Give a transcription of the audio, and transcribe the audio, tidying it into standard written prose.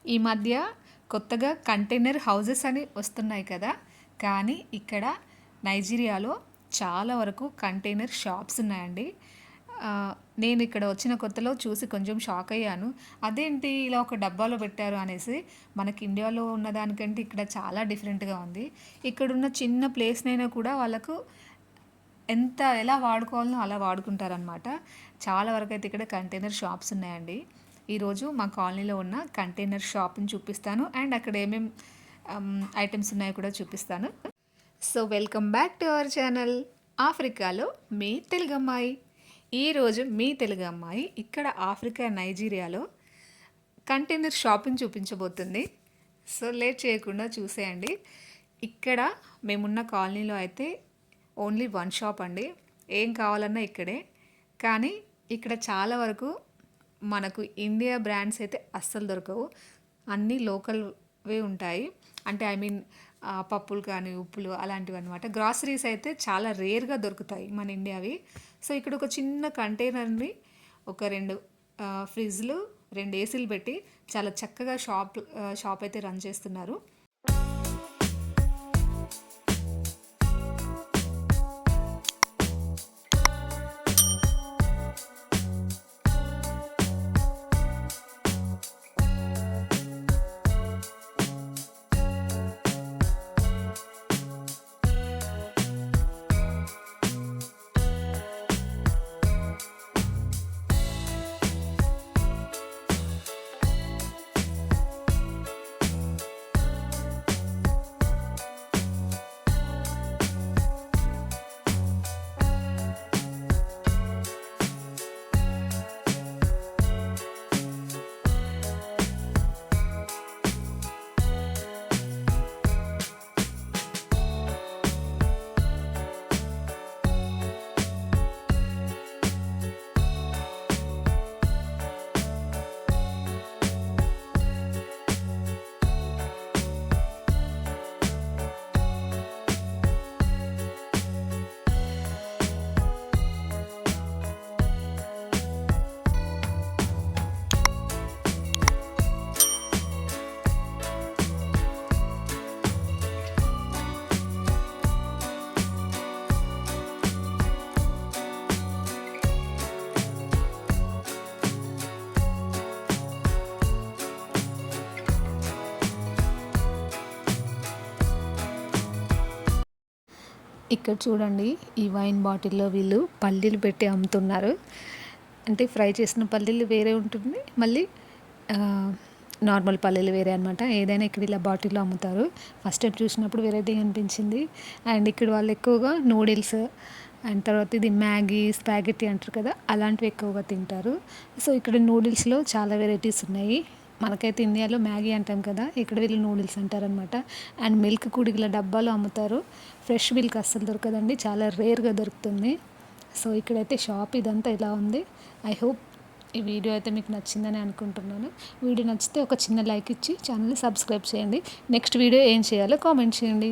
ఈ మధ్య కొత్తగా కంటైనర్ హౌసెస్ అని వస్తున్నాయి కదా! కానీ ఇక్కడ నైజీరియాలో చాలా వరకు కంటైనర్ షాప్స్ ఉన్నాయండి. నేను ఇక్కడ వచ్చిన కొత్తలో చూసి కొంచెం షాక్ అయ్యాను. అదేంటి ఇలా ఒక డబ్బాలో పెట్టారు అనేసి. మనకి ఇండియాలో ఉన్నదానికంటే ఇక్కడ చాలా డిఫరెంట్‌గా ఉంది. ఇక్కడున్న చిన్న ప్లేస్‌నైనా కూడా వాళ్ళకు ఎలా వాడుకోవాలనో అలా వాడుకుంటారనమాట. చాలా వరకైతే ఇక్కడ కంటైనర్ షాప్స్ ఉన్నాయండి. ఈరోజు మా కాలనీలో ఉన్న కంటైనర్ షాప్‌ని చూపిస్తాను. అండ్ అక్కడ ఏమేం ఐటెమ్స్ ఉన్నాయో కూడా చూపిస్తాను. So welcome back to our channel ఆఫ్రికాలో మీ తెలుగమ్మాయి. ఈరోజు మీ తెలుగు అమ్మాయి ఇక్కడ ఆఫ్రికా నైజీరియాలో కంటైనర్ షాపింగ్ చూపించబోతుంది. సో లేట్ చేయకుండా చూసేయండి. ఇక్కడ మేమున్న కాలనీలో అయితే ఓన్లీ వన్ షాప్ అండి. ఏం కావాలన్నా ఇక్కడే. కానీ ఇక్కడ చాలా వరకు మనకు ఇండియా బ్రాండ్స్ అయితే అస్సలు దొరకవు. అన్నీ లోకల్వే ఉంటాయి. అంటే ఐ మీన్ పప్పులు కానీ ఉప్పులు అలాంటివి అనమాట. గ్రాసరీస్ అయితే చాలా రేర్గా దొరుకుతాయి మన ఇండియావి. సో ఇక్కడ ఒక చిన్న కంటైనర్ని ఒక 2 ఫ్రిడ్జ్లు 2 ఏసీలు పెట్టి చాలా చక్కగా షాప్ అయితే రన్ చేస్తున్నారు. ఇక్కడ చూడండి, ఈ వైన్ బాటిల్లో వీళ్ళు పల్లీలు పెట్టి అమ్ముతున్నారు. అంటే ఫ్రై చేసిన పల్లీలు వేరే ఉంటుంది, మళ్ళీ నార్మల్ పల్లీలు వేరే అనమాట. ఏదైనా ఇక్కడ ఇలా బాటిల్లో అమ్ముతారు. ఫస్ట్ టైం చూసినప్పుడు వెరైటీగా అనిపించింది. అండ్ ఇక్కడ వాళ్ళు ఎక్కువగా నూడిల్స్ అండ్ తర్వాత ఇది మ్యాగీ స్పాగెట్టి అంటారు కదా, అలాంటివి ఎక్కువగా తింటారు. సో ఇక్కడ నూడిల్స్లో చాలా వెరైటీస్ ఉన్నాయి. మనకైతే ఇండియాలో మ్యాగీ అంటాం కదా, ఇక్కడ వీళ్ళు నూడిల్స్ అంటారనమాట. అండ్ మిల్క్ కూడా ఇలా డబ్బాలో అమ్ముతారు. ఫ్రెష్ మిల్క్ అస్సలు దొరకదండి, చాలా రేర్గా దొరుకుతుంది. సో ఇక్కడైతే షాప్ ఇదంతా ఇలా ఉంది. ఐ హోప్ ఈ వీడియో అయితే మీకు నచ్చిందని అనుకుంటున్నాను. వీడియో నచ్చితే ఒక చిన్న లైక్ ఇచ్చి ఛానల్ని సబ్స్క్రైబ్ చేయండి. నెక్స్ట్ వీడియో ఏం చేయాలో కామెంట్ చేయండి.